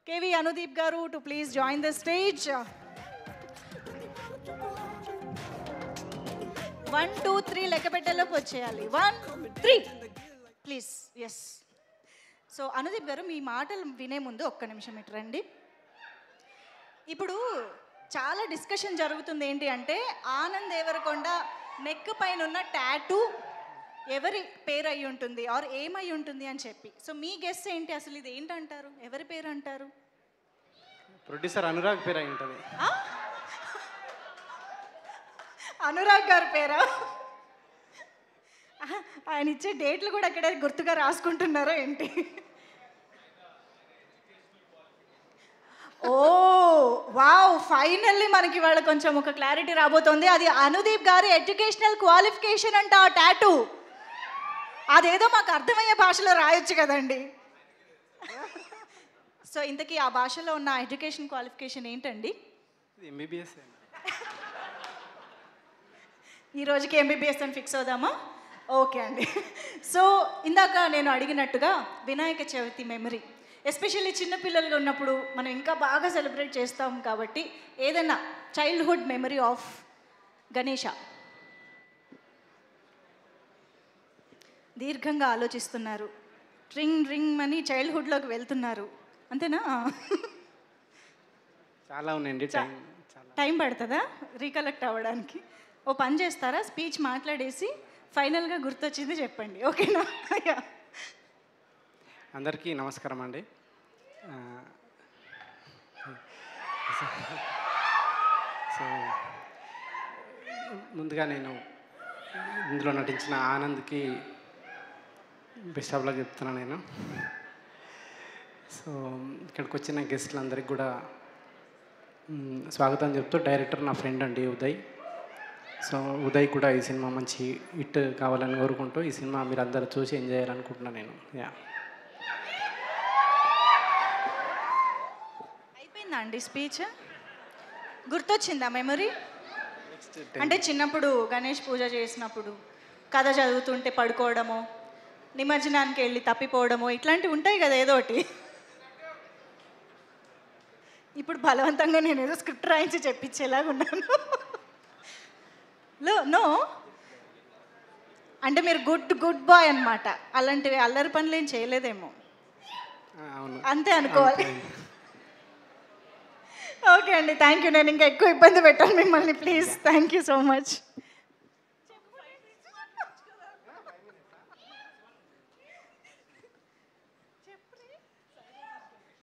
KV Anudeep గారు to please join the stage. 1 2 3 లెక్క పెట్టేలోపు వచ్చేయాలి. 1 3 ప్లీజ్. ఎస్. సో అనుదీప్ గారు మీ మాటలు వినే ముందు ఒక్క నిమిషం ఇటు రండి. ఇప్పుడు చాలా డిస్కషన్ జరుగుతుంది ఏంటి అంటే ఆనంద్ దేవరకొండ నెక్ పైన ఉన్న టాటూ ఎవరి పేరు అయి ఉంటుంది ఆర్ ఏమై ఉంటుంది అని చెప్పి. సో మీ గెస్ ఏంటి, అసలు ఇది ఏంటంటారు, ఎవరి పేరు అంటారు? ప్రొడ్యూసర్ అనురాగ్ పేరు అయి ఉంటుంది. అనురాగ్ గారి పేరా? ఆయన ఇచ్చే డేట్లు కూడా అక్కడ గుర్తుగా రాసుకుంటున్నారా ఏంటి? ఓ వావ్, ఫైనల్లీ మనకి వాళ్ళ కొంచెం ఒక క్లారిటీ రాబోతోంది. అది అనుదీప్ గారి ఎడ్యుకేషనల్ క్వాలిఫికేషన్ అంట ఆ టాటూ. అదేదో మాకు అర్థమయ్యే భాషలో రాయొచ్చు కదండి. సో ఇంతకీ ఆ భాషలో ఉన్న ఎడ్యుకేషన్ క్వాలిఫికేషన్ ఏంటండి? ఎంబీబీఎస్. ఈ రోజుకి ఎంబీబీఎస్ అని ఫిక్స్ అవుదామా? ఓకే అండి. సో ఇందాక నేను అడిగినట్టుగా వినాయక చవితి మెమరీ, ఎస్పెషల్లీ చిన్నపిల్లలుగా ఉన్నప్పుడు మనం ఇంకా బాగా సెలబ్రేట్ చేస్తాం కాబట్టి ఏదైనా చైల్డ్హుడ్ మెమరీ ఆఫ్ గణేష. దీర్ఘంగా ఆలోచిస్తున్నారు, రింగ్ రింగ్ అని చైల్డ్హుడ్లోకి వెళ్తున్నారు, అంతేనా? చాలా ఉన్నాయండి. టైం పడుతుందా రీకలెక్ట్ అవ్వడానికి? ఓ పని చేస్తారా, స్పీచ్ మాట్లాడేసి ఫైనల్గా గుర్తొచ్చింది చెప్పండి, ఓకేనా? అందరికీ నమస్కారం అండి. సో ముందుగా నేను ఇందులో నటించిన ఆనంద్కి బెస్ట్ ఆఫ్ లక్ చెప్తున్నాను నేను. సో ఇక్కడికి వచ్చిన గెస్ట్లందరికీ కూడా స్వాగతం చెప్తూ, డైరెక్టర్ నా ఫ్రెండ్ అండి ఉదయ్. సో ఉదయ్ కూడా ఈ సినిమా మంచి హిట్ కావాలని కోరుకుంటూ ఈ సినిమా మీరు అందరూ చూసి ఎంజాయ్ చేయాలనుకుంటున్నాను నేను. అయిపోయిందా అండి స్పీచ్? గుర్తొచ్చిందా మెమరీ? అంటే చిన్నప్పుడు గణేష్ పూజ చేసినప్పుడు కథ చదువుతుంటే పడుకోవడమో, నిమజ్జనానికి వెళ్ళి తప్పిపోవడమో, ఇట్లాంటివి ఉంటాయి కదా ఏదో ఒకటి. ఇప్పుడు బలవంతంగా నేను ఏదో స్క్రిప్ట్ రాయించి చెప్పించేలాగా ఉన్నాను. నో అంటే మీరు గుడ్ బాయ్ అనమాట. అలాంటివి అల్లరి పనులు ఏం చేయలేదేమో, అంతే అనుకోవాలి. ఓకే అండి, థ్యాంక్ యూ. నేను ఇంకా ఎక్కువ ఇబ్బంది పెట్టాను మిమ్మల్ని, please. Thank you so much.